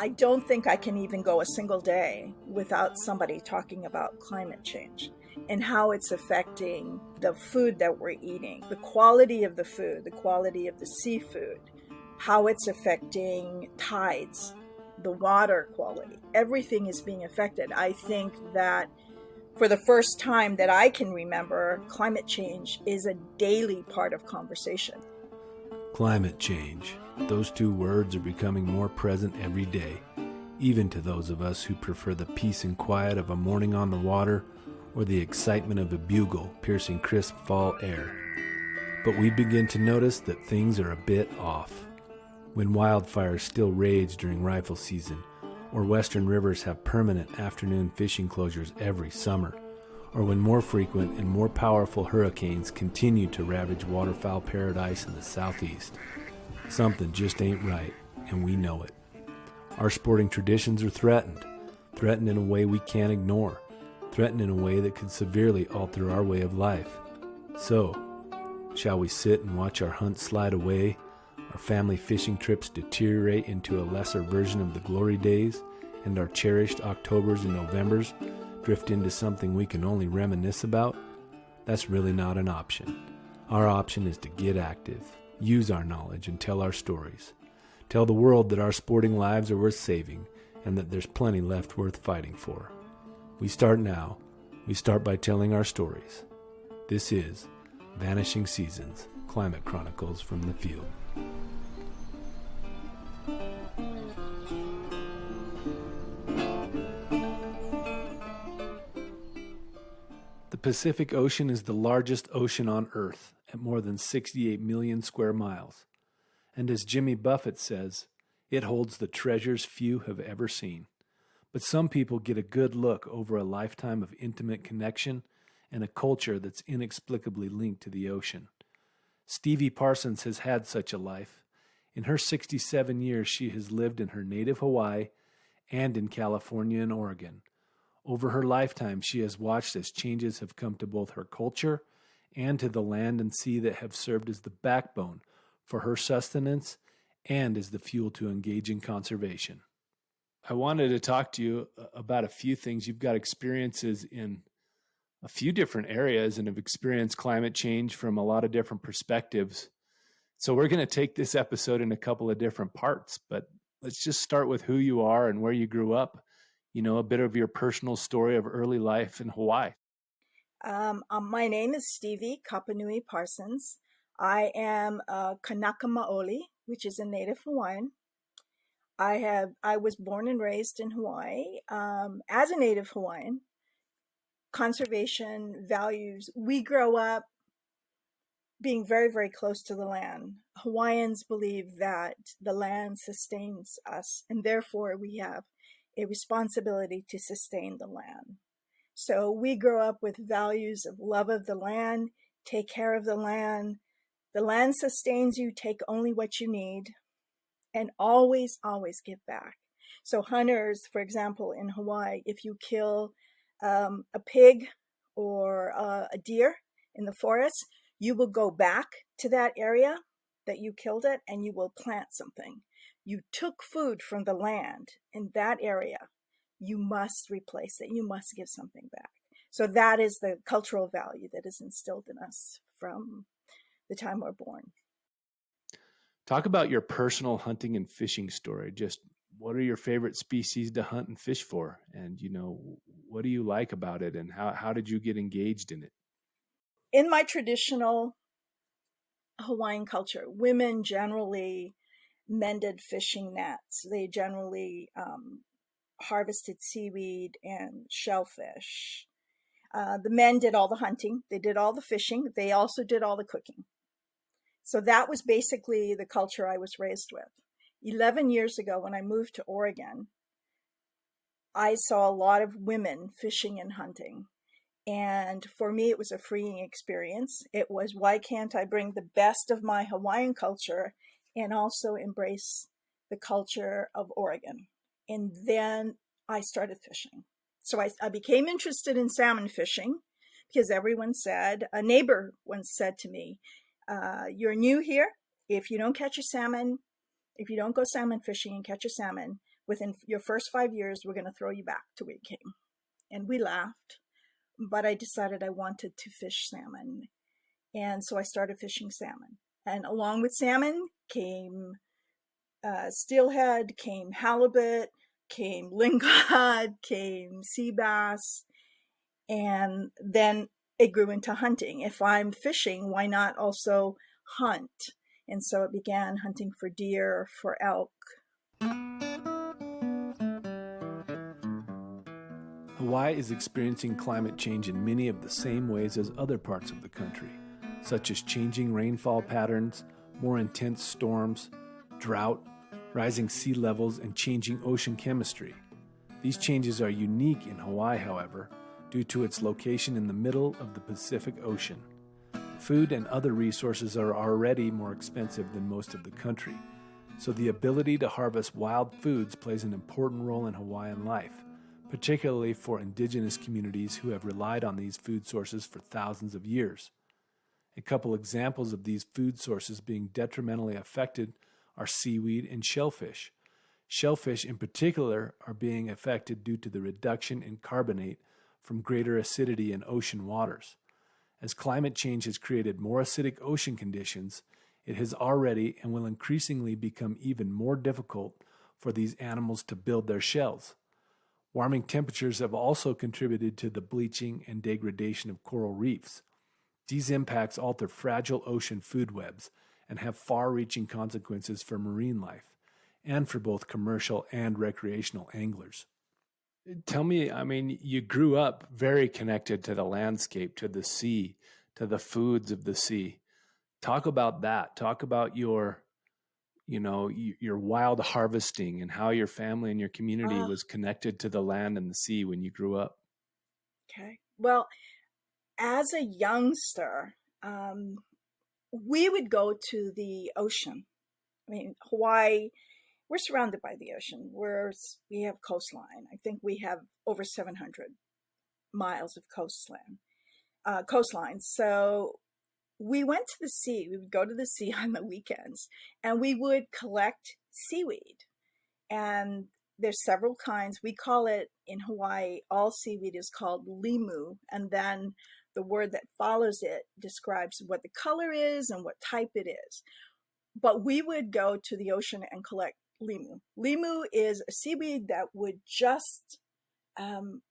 I don't think I can even go a single day without somebody talking about climate change and how it's affecting the food that we're eating, the quality of the food, the quality of the seafood, how it's affecting tides, the water quality. Everything is being affected. I think that for the first time that I can remember, climate change is a daily part of conversation. Climate change. Those two words are becoming more present every day, even to those of us who prefer the peace and quiet of a morning on the water or the excitement of a bugle piercing crisp fall air. But we begin to notice that things are a bit off. When wildfires still rage during rifle season, or western rivers have permanent afternoon fishing closures every summer, or when more frequent and more powerful hurricanes continue to ravage waterfowl paradise in the southeast. Something just ain't right, and we know it. Our sporting traditions are threatened in a way we can't ignore, threatened in a way that could severely alter our way of life. So, shall we sit and watch our hunts slide away, our family fishing trips deteriorate into a lesser version of the glory days, and our cherished Octobers and Novembers drift into something we can only reminisce about? That's really not an option. Our option is to get active, use our knowledge, and tell our stories. Tell the world that our sporting lives are worth saving and that there's plenty left worth fighting for. We start now. We start by telling our stories. This is Vanishing Seasons, Climate Chronicles from the Field. The Pacific Ocean is the largest ocean on Earth at more than 68 million square miles. And as Jimmy Buffett says, it holds the treasures few have ever seen. But some people get a good look over a lifetime of intimate connection and a culture that's inexplicably linked to the ocean. Stevie Parsons has had such a life. In her 67 years, she has lived in her native Hawaii and in California and Oregon. Over her lifetime, she has watched as changes have come to both her culture and to the land and sea that have served as the backbone for her sustenance and as the fuel to engage in conservation. I wanted to talk to you about a few things. You've got experiences in a few different areas and have experienced climate change from a lot of different perspectives. So we're going to take this episode in a couple of different parts, but let's just start with who you are and where you grew up. You know, a bit of your personal story of early life in Hawaii. My name is Stevie Kapanui Parsons. I am a Kanaka Maoli, which is a native Hawaiian. I was born and raised in Hawaii. As a native Hawaiian, conservation values, we grow up being very, very close to the land. Hawaiians believe that the land sustains us, and therefore we have a responsibility to sustain the land. So we grow up with values of love of the land, take care of the land sustains you, take only what you need, and always, always give back. So hunters, for example, in Hawaii, if you kill a pig or a deer in the forest, you will go back to that area that you killed it and you will plant something. You took food from the land in that area. You must replace it. You must give something back. So that is the cultural value that is instilled in us from the time we're born. Talk about your personal hunting and fishing story. Just what are your favorite species to hunt and fish for? And, you know, what do you like about it? And how did you get engaged in it? In my traditional Hawaiian culture, women generally mended fishing nets. They generally harvested seaweed and shellfish. The men did all the hunting. They did all the fishing. They also did all the cooking. So that was basically the culture I was raised with. 11 years ago, when I moved to Oregon, I saw a lot of women fishing and hunting. And for me, it was a freeing experience. It was, why can't I bring the best of my Hawaiian culture and also embrace the culture of Oregon? And then I started fishing. So I became interested in salmon fishing because everyone said, a neighbor once said to me, you're new here. If you don't catch a salmon, if you don't go salmon fishing and catch a salmon, Within your first 5 years, we're going to throw you back to where you came. And we laughed, but I decided I wanted to fish salmon. And so I started fishing salmon. And along with salmon came steelhead, came halibut, came lingcod, came sea bass, and then it grew into hunting. If I'm fishing, why not also hunt? And so it began hunting for deer, for elk. Hawaii is experiencing climate change in many of the same ways as other parts of the country, such as changing rainfall patterns, more intense storms, drought, rising sea levels, and changing ocean chemistry. These changes are unique in Hawaii, however, due to its location in the middle of the Pacific Ocean. Food and other resources are already more expensive than most of the country, so the ability to harvest wild foods plays an important role in Hawaiian life, particularly for indigenous communities who have relied on these food sources for thousands of years. A couple examples of these food sources being detrimentally affected are seaweed and shellfish. Shellfish in particular are being affected due to the reduction in carbonate from greater acidity in ocean waters. As climate change has created more acidic ocean conditions, it has already and will increasingly become even more difficult for these animals to build their shells. Warming temperatures have also contributed to the bleaching and degradation of coral reefs. These impacts alter fragile ocean food webs and have far-reaching consequences for marine life and for both commercial and recreational anglers. Tell me, I mean, you grew up very connected to the landscape, to the sea, to the foods of the sea. Talk about that. Talk about your wild harvesting and how your family and your community was connected to the land and the sea when you grew up. Okay. Well, as a youngster, we would go to the ocean. I mean, Hawaii, we're surrounded by the ocean. We have coastline. I think we have over 700 miles of coastline. So we went to the sea. We would go to the sea on the weekends, and we would collect seaweed. And there's several kinds. We call it in Hawaii, all seaweed is called limu, and then the word that follows it describes what the color is and what type it is. But we would go to the ocean and collect limu. Limu is a seaweed that would just come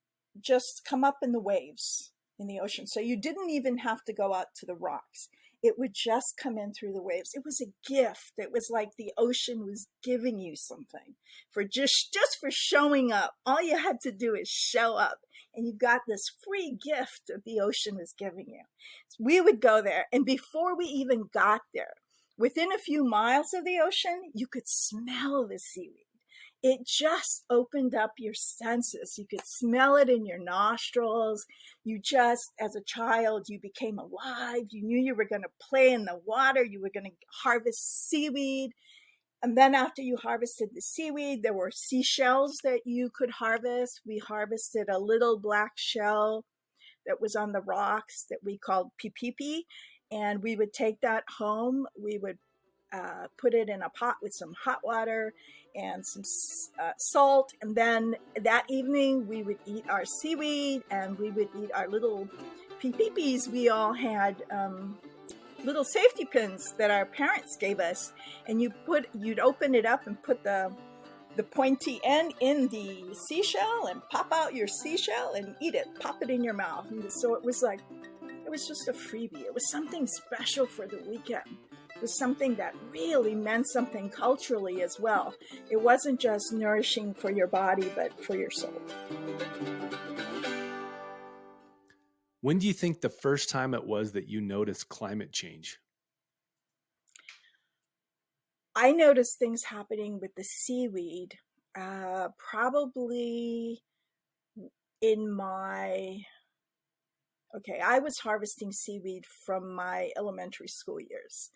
up in the waves in the ocean. So you didn't even have to go out to the rocks. It would just come in through the waves. It was a gift. It was like the ocean was giving you something for just for showing up. All you had to do is show up, and you got this free gift that the ocean was giving you. So we would go there, and before we even got there, within a few miles of the ocean, you could smell the seaweed. It just opened up your senses. You could smell it in your nostrils. You just, as a child, you became alive. You knew you were going to play in the water. You were going to harvest seaweed. And then after you harvested the seaweed, there were seashells that you could harvest. We harvested a little black shell that was on the rocks that we called pipipi. And we would take that home. We would put it in a pot with some hot water and some salt. And then that evening we would eat our seaweed and we would eat our little pipipis. We all had little safety pins that our parents gave us. And you'd open it up and put the pointy end in the seashell and pop out your seashell and eat it, pop it in your mouth. And so it was just a freebie. It was something special for the weekend. It was something that really meant something culturally as well. It wasn't just nourishing for your body, but for your soul. When do you think the first time it was that you noticed climate change? I noticed things happening with the seaweed, probably I was harvesting seaweed from my elementary school years.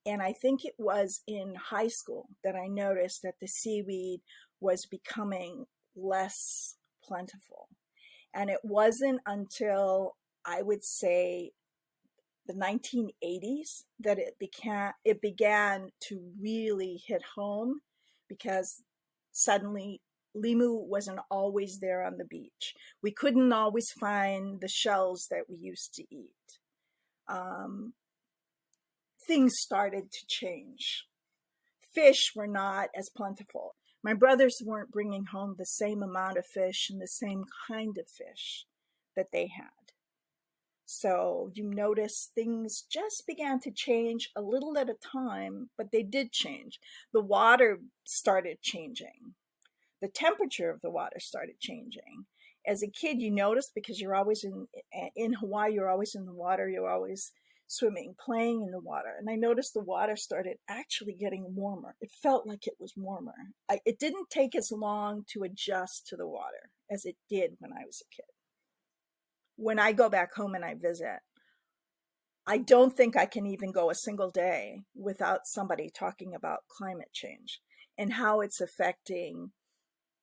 And I think it was in high school that I noticed that the seaweed was becoming less plentiful. And it wasn't until, I would say, the 1980s that it began to really hit home, because suddenly limu wasn't always there on the beach. We couldn't always find the shells that we used to eat. Um, Things started to change. Fish were not as plentiful. My brothers weren't bringing home the same amount of fish and the same kind of fish that they had. So you notice things just began to change a little at a time, but they did change. The water started changing. The temperature of the water started changing. As a kid, you notice, because you're always in Hawaii, you're always in the water, you're always swimming, playing in the water. And I noticed the water started actually getting warmer. It felt like it was warmer. It didn't take as long to adjust to the water as it did when I was a kid. When I go back home and I visit, I don't think I can even go a single day without somebody talking about climate change and how it's affecting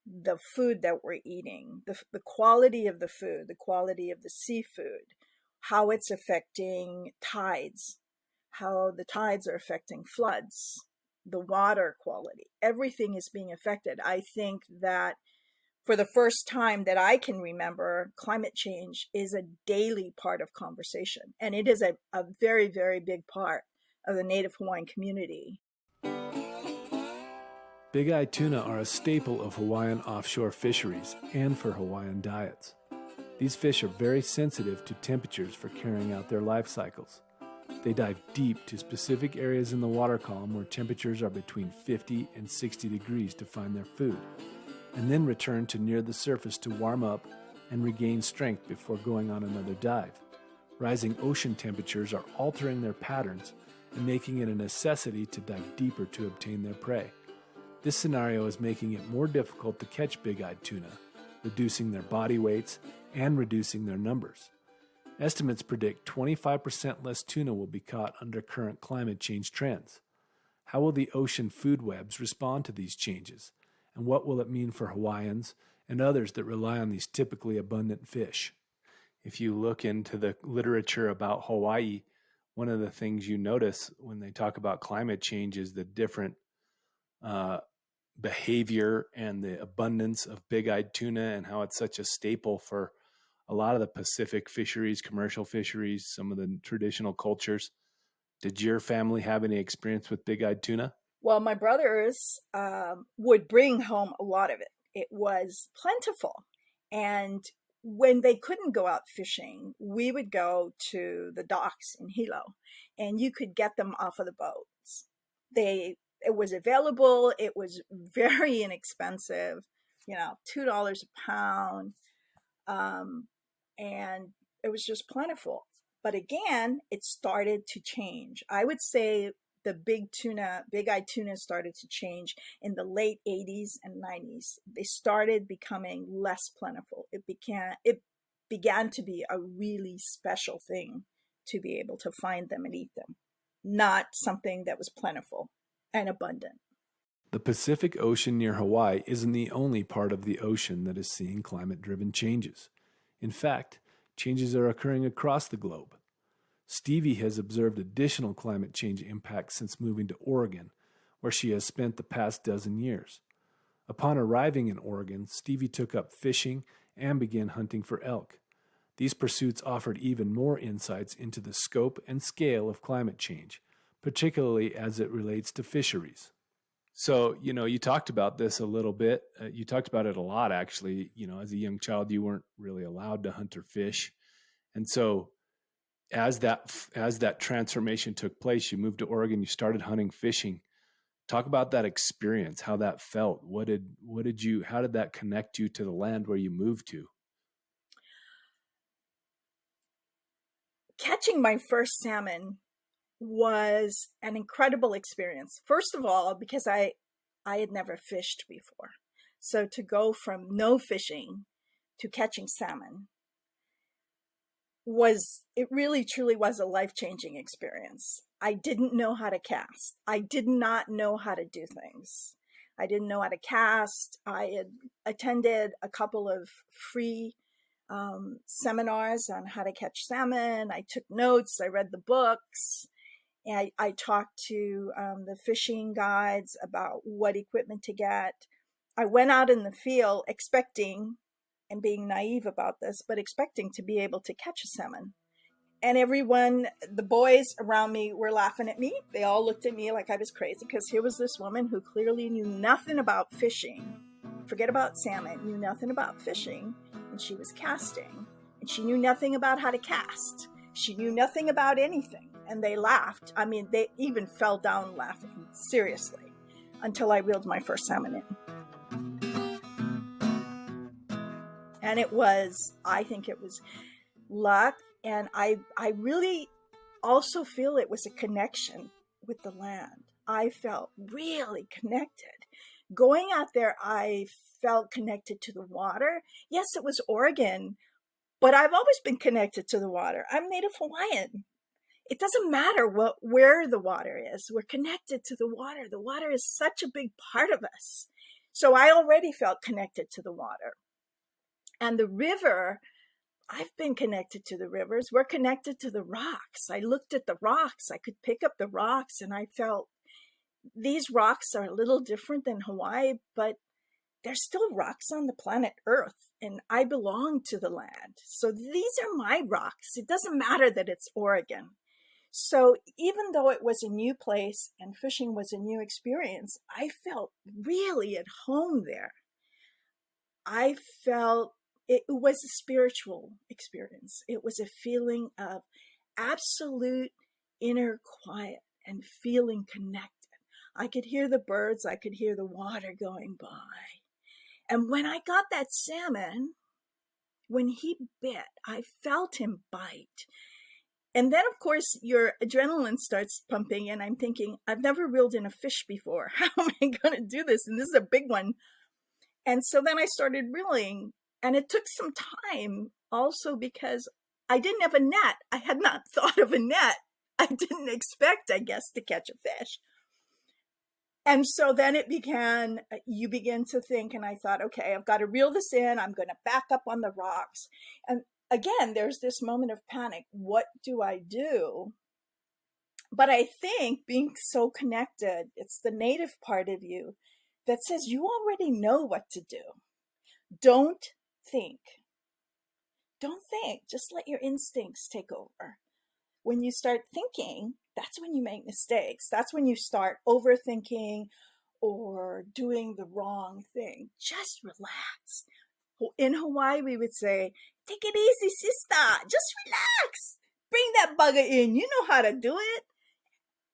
the food that we're eating, the quality of the food, the quality of the seafood, how it's affecting tides, how the tides are affecting floods, the water quality. Everything is being affected. I think that for the first time that I can remember, climate change is a daily part of conversation. And it is a very, very big part of the Native Hawaiian community. Big-eyed tuna are a staple of Hawaiian offshore fisheries and for Hawaiian diets. These fish are very sensitive to temperatures for carrying out their life cycles. They dive deep to specific areas in the water column where temperatures are between 50 and 60 degrees to find their food, and then return to near the surface to warm up and regain strength before going on another dive. Rising ocean temperatures are altering their patterns and making it a necessity to dive deeper to obtain their prey. This scenario is making it more difficult to catch big-eyed tuna, reducing their body weights and reducing their numbers. Estimates predict 25% less tuna will be caught under current climate change trends. How will the ocean food webs respond to these changes? And what will it mean for Hawaiians and others that rely on these typically abundant fish? If you look into the literature about Hawaii, one of the things you notice when they talk about climate change is the different behavior and the abundance of big-eyed tuna and how it's such a staple for a lot of the Pacific fisheries, commercial fisheries, some of the traditional cultures. Did your family have any experience with big-eyed tuna? Well, my brothers would bring home a lot of it. It was plentiful. And when they couldn't go out fishing, we would go to the docks in Hilo, and you could get them off of the boats. It was available. It was very inexpensive, $2 a pound. And it was just plentiful. But again, it started to change. I would say the big-eyed tuna started to change in the late 80s and 90s. They started becoming less plentiful. It began to be a really special thing to be able to find them and eat them, not something that was plentiful and abundant. The Pacific Ocean near Hawaii isn't the only part of the ocean that is seeing climate-driven changes. In fact, changes are occurring across the globe. Stevie has observed additional climate change impacts since moving to Oregon, where she has spent the past dozen years. Upon arriving in Oregon, Stevie took up fishing and began hunting for elk. These pursuits offered even more insights into the scope and scale of climate change, particularly as it relates to fisheries. So, you talked about this a little bit. You talked about it a lot, actually. As a young child, you weren't really allowed to hunt or fish. And so as that transformation took place, you moved to Oregon, you started hunting, fishing. Talk about that experience, how that felt. How did that connect you to the land where you moved to? Catching my first salmon was an incredible experience. First of all, because I had never fished before. So to go from no fishing to catching salmon it really truly was a life-changing experience. I didn't know how to cast. I did not know how to do things. I didn't know how to cast. I had attended a couple of free seminars on how to catch salmon. I took notes. I read the books. And I talked to the fishing guides about what equipment to get. I went out in the field expecting, and being naive about this, but expecting to be able to catch a salmon. And everyone, the boys around me were laughing at me. They all looked at me like I was crazy, because here was this woman who clearly knew nothing about fishing. Forget about salmon, knew nothing about fishing, and she was casting. And she knew nothing about how to cast. She knew nothing about anything. And they laughed. I mean, they even fell down laughing, seriously, until I reeled my first salmon in. And I think it was luck. And I really also feel it was a connection with the land. I felt really connected. Going out there, I felt connected to the water. Yes, it was Oregon, but I've always been connected to the water. I'm Native Hawaiian. It doesn't matter where the water is. We're connected to the water. The water is such a big part of us. So I already felt connected to the water. And the river, I've been connected to the rivers. We're connected to the rocks. I looked at the rocks. I could pick up the rocks, and I felt these rocks are a little different than Hawaii, but they're still rocks on the planet Earth, and I belong to the land. So these are my rocks. It doesn't matter that it's Oregon. So even though it was a new place and fishing was a new experience, I felt really at home there. I felt it was a spiritual experience. It was a feeling of absolute inner quiet and feeling connected. I could hear the birds. I could hear the water going by. And when I got that salmon, when he bit, I felt him bite. And then, of course, your adrenaline starts pumping, and I'm thinking, I've never reeled in a fish before. How am I going to do this? And this is a big one. And so then I started reeling, and it took some time also because I didn't have a net. I had not thought of a net. I didn't expect, I guess, to catch a fish. And so then you begin to think, and I thought, okay, I've got to reel this in. I'm going to back up on the rocks. And again, there's this moment of panic. What do I do? But I think being so connected, it's the native part of you that says you already know what to do. Don't think. Don't think. Just let your instincts take over. When you start thinking, that's when you make mistakes. That's when you start overthinking or doing the wrong thing. Just relax. In Hawaii, we would say, take it easy, sister. Just relax. Bring that bugger in. You know how to do it.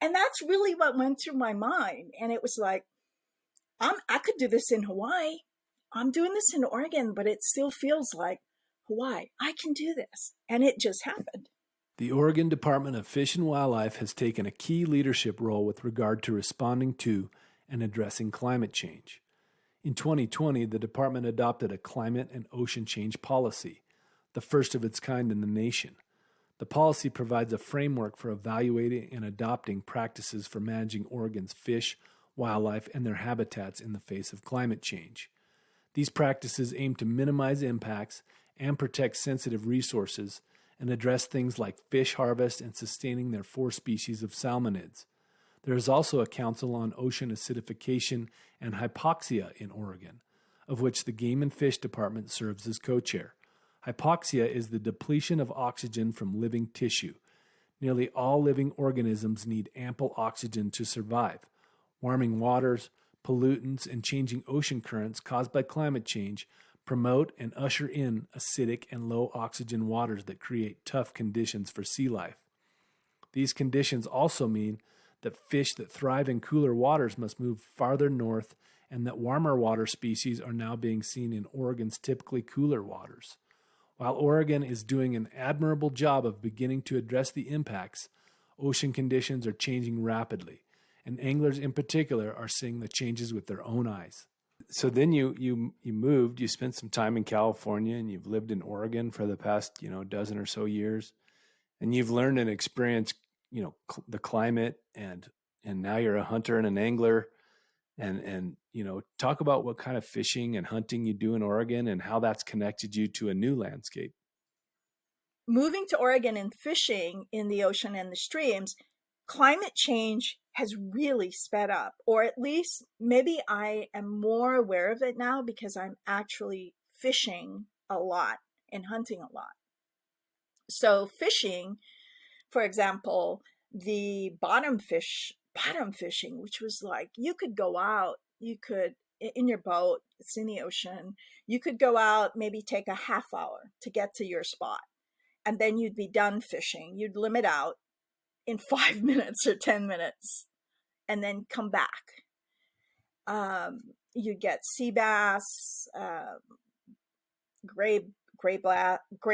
And that's really what went through my mind. And it was like, I could do this in Hawaii. I'm doing this in Oregon, but it still feels like Hawaii. I can do this. And it just happened. The Oregon Department of Fish and Wildlife has taken a key leadership role with regard to responding to and addressing climate change. In 2020, the department adopted a climate and ocean change policy, the first of its kind in the nation. The policy provides a framework for evaluating and adopting practices for managing Oregon's fish, wildlife, and their habitats in the face of climate change. These practices aim to minimize impacts and protect sensitive resources and address things like fish harvest and sustaining their 4 species of salmonids. There is also a Council on Ocean Acidification and Hypoxia in Oregon, of which the Game and Fish Department serves as co-chair. Hypoxia is the depletion of oxygen from living tissue. Nearly all living organisms need ample oxygen to survive. Warming waters, pollutants, and changing ocean currents caused by climate change promote and usher in acidic and low oxygen waters that create tough conditions for sea life. These conditions also mean that fish that thrive in cooler waters must move farther north, and that warmer water species are now being seen in Oregon's typically cooler waters. While Oregon is doing an admirable job of beginning to address the impacts, ocean conditions are changing rapidly, and anglers in particular are seeing the changes with their own eyes. So then you moved, you spent some time in California, and you've lived in Oregon for the past, dozen or so years, and you've learned and experienced, the climate, and now you're a hunter and an angler, and talk about what kind of fishing and hunting you do in Oregon and how that's connected you to a new landscape. Moving to Oregon and fishing in the ocean and the streams climate change has really sped up, or at least maybe I am more aware of it now because I'm actually fishing a lot and hunting a lot. So fishing, for example, the bottom fishing, which was like you could go out, you could in your boat, it's in the ocean, you could go out, maybe take a half hour to get to your spot, and then you'd be done fishing. You'd limit out in 5 minutes or 10 minutes and then come back. You get sea bass, gray, gray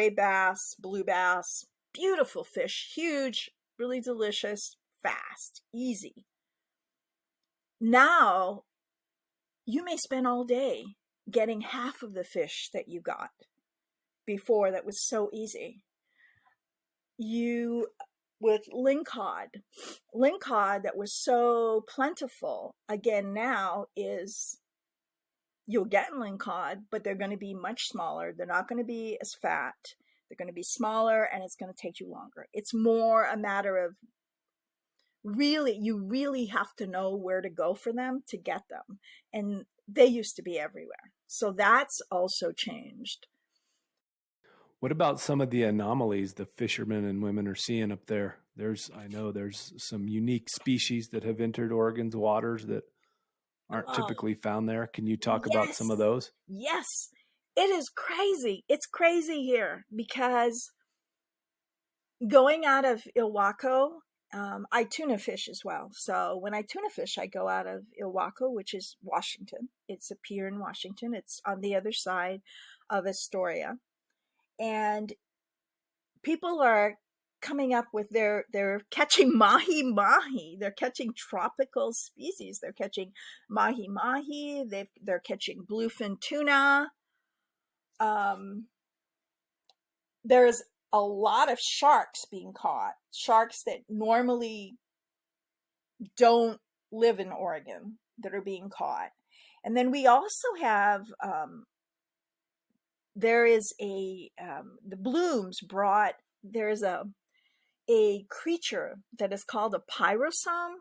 bass, blue bass, beautiful fish, huge, really delicious, fast, easy. Now you may spend all day getting half of the fish that you got before that was so easy. You with lingcod that was so plentiful, again now is, you'll get lingcod, but they're going to be much smaller. They're not going to be as fat. They're going to be smaller, and it's going to take you longer. It's more a matter of you really have to know where to go for them to get them. And they used to be everywhere. So that's also changed. What about some of the anomalies the fishermen and women are seeing up there? I know there's some unique species that have entered Oregon's waters that aren't typically found there. Can you talk about some of those? Yes. It is crazy. It's crazy here because going out of Ilwaco, I tuna fish as well. So when I tuna fish, I go out of Ilwaco, which is Washington. It's a pier in Washington. It's on the other side of Astoria. And people are coming up with they're catching mahi. They're catching tropical species. They're catching mahi. They're catching bluefin tuna. There's a lot of sharks being caught. Sharks that normally don't live in Oregon that are being caught. And then we also have there is the blooms brought, there's a creature that is called a pyrosome.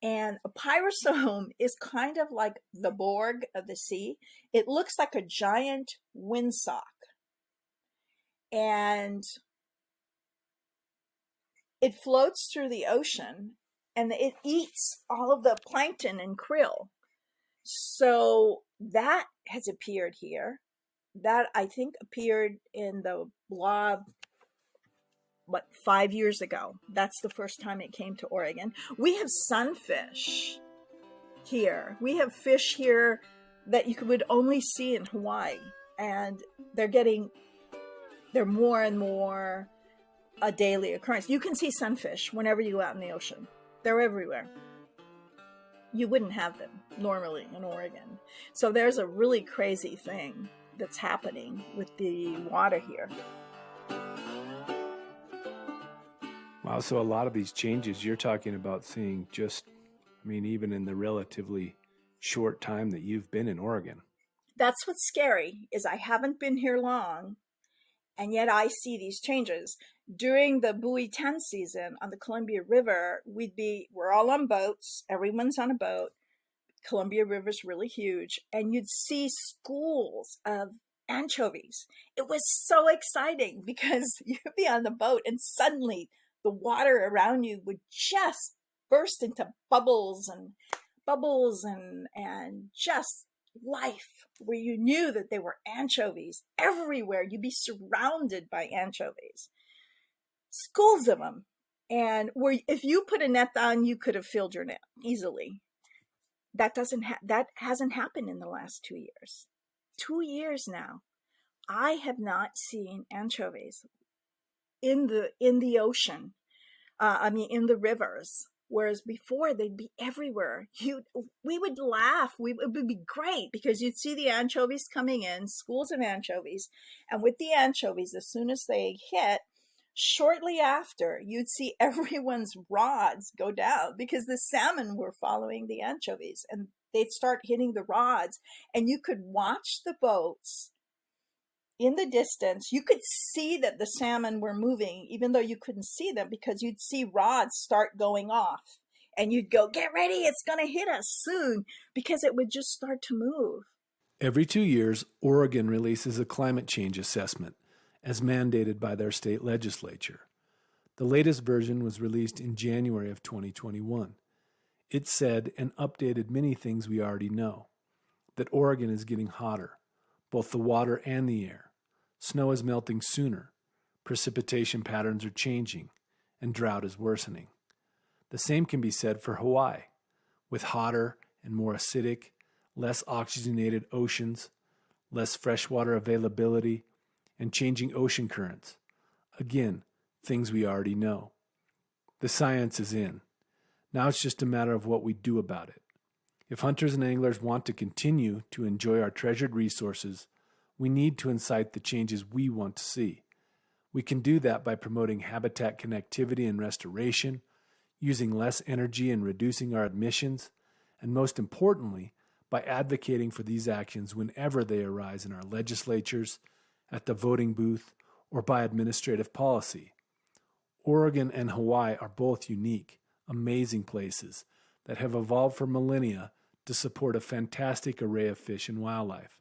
And a pyrosome is kind of like the Borg of the sea. It looks like a giant windsock. And it floats through the ocean and it eats all of the plankton and krill. So that has appeared here. That I think appeared in the blog 5 years ago. That's the first time it came to Oregon. We have sunfish here. We have fish here that you would only see in Hawaii, and they're more and more a daily occurrence. You can see sunfish whenever you go out in the ocean. They're everywhere. You wouldn't have them normally in Oregon. So there's a really crazy thing that's happening with the water here. Wow, so a lot of these changes you're talking about seeing even in the relatively short time that you've been in Oregon. That's what's scary, is I haven't been here long, and yet I see these changes. During the buoy 10 season on the Columbia River, we're all on boats, everyone's on a boat. Columbia River's really huge, and you'd see schools of anchovies. It was so exciting because you'd be on the boat and suddenly the water around you would just burst into bubbles and just life, where you knew that there were anchovies everywhere. You'd be surrounded by anchovies, schools of them. And if you put a net on, you could have filled your net easily. That hasn't happened in the last 2 years. 2 years now, I have not seen anchovies in the ocean. In the rivers. Whereas before they'd be everywhere. We would laugh. It would be great because you'd see the anchovies coming in, schools of anchovies, and with the anchovies, as soon as they hit, shortly after, you'd see everyone's rods go down because the salmon were following the anchovies, and they'd start hitting the rods, and you could watch the boats in the distance, you could see that the salmon were moving, even though you couldn't see them, because you'd see rods start going off. And you'd go, get ready, it's going to hit us soon, because it would just start to move. Every 2 years, Oregon releases a climate change assessment, as mandated by their state legislature. The latest version was released in January of 2021. It said and updated many things we already know. That Oregon is getting hotter, both the water and the air. Snow is melting sooner, precipitation patterns are changing, and drought is worsening. The same can be said for Hawaii, with hotter and more acidic, less oxygenated oceans, less freshwater availability, and changing ocean currents. Again, things we already know. The science is in. Now it's just a matter of what we do about it. If hunters and anglers want to continue to enjoy our treasured resources, we need to incite the changes we want to see. We can do that by promoting habitat connectivity and restoration, using less energy and reducing our emissions, and most importantly, by advocating for these actions whenever they arise in our legislatures, at the voting booth, or by administrative policy. Oregon and Hawaii are both unique, amazing places that have evolved for millennia to support a fantastic array of fish and wildlife.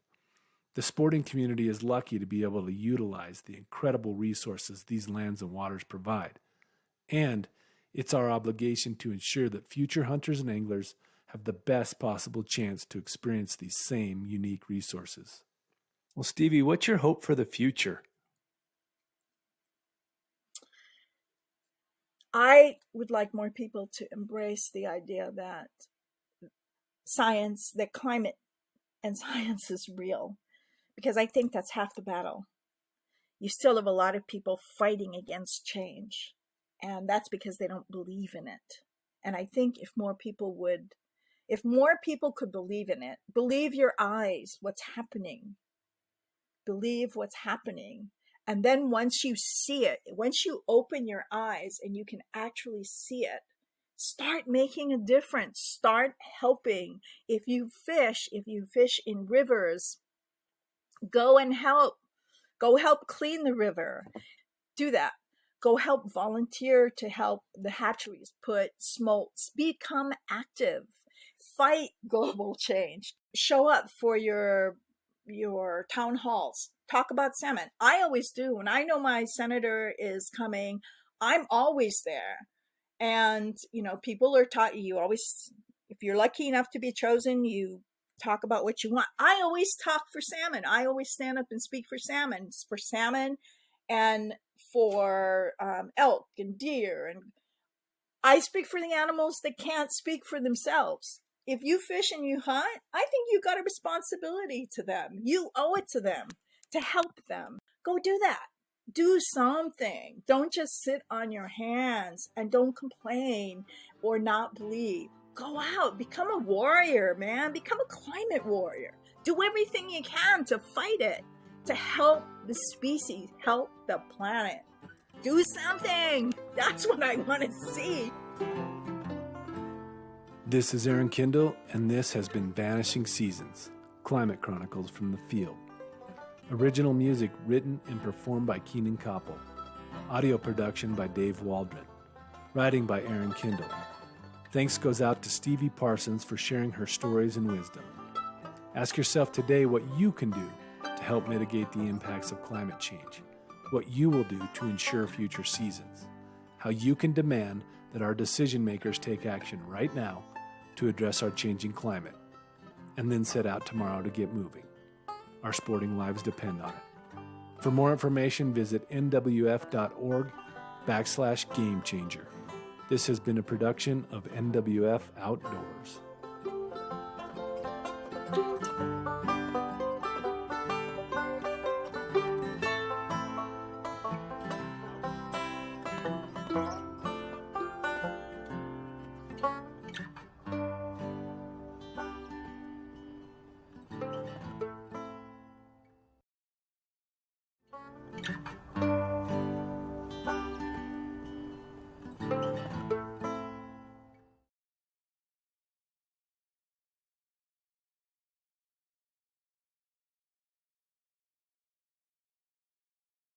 The sporting community is lucky to be able to utilize the incredible resources these lands and waters provide. And it's our obligation to ensure that future hunters and anglers have the best possible chance to experience these same unique resources. Well, Stevie, what's your hope for the future? I would like more people to embrace the idea that that climate and science is real, because I think that's half the battle. You still have a lot of people fighting against change, and that's because they don't believe in it. And I think if more people could believe in it, believe your eyes, what's happening, believe what's happening. And then once you see it, once you open your eyes and you can actually see it, start making a difference. Start helping. If you fish in rivers, go and help. Go help clean the river. Do that. Go help volunteer to help the hatcheries put smolts. Become active. Fight global change. Show up for your town halls. Talk about salmon. I always do. When I know my senator is coming, I'm always there. And, people are taught, you always, if you're lucky enough to be chosen, you talk about what you want. I always talk for salmon. I always stand up and speak for salmon. It's for salmon and for elk and deer. And I speak for the animals that can't speak for themselves. If you fish and you hunt, I think you got a responsibility to them. You owe it to them to help them. Go do that. Do something. Don't just sit on your hands and don't complain or not believe. Go out. Become a warrior, man. Become a climate warrior. Do everything you can to fight it, to help the species, help the planet. Do something. That's what I want to see. This is Aaron Kindle, and this has been Vanishing Seasons, Climate Chronicles from the Field. Original music written and performed by Keenan Koppel. Audio production by Dave Waldron. Writing by Aaron Kindle. Thanks goes out to Stevie Parsons for sharing her stories and wisdom. Ask yourself today what you can do to help mitigate the impacts of climate change, what you will do to ensure future seasons, how you can demand that our decision makers take action right now to address our changing climate, and then set out tomorrow to get moving. Our sporting lives depend on it. For more information, visit nwf.org/GameChanger. This has been a production of NWF Outdoors.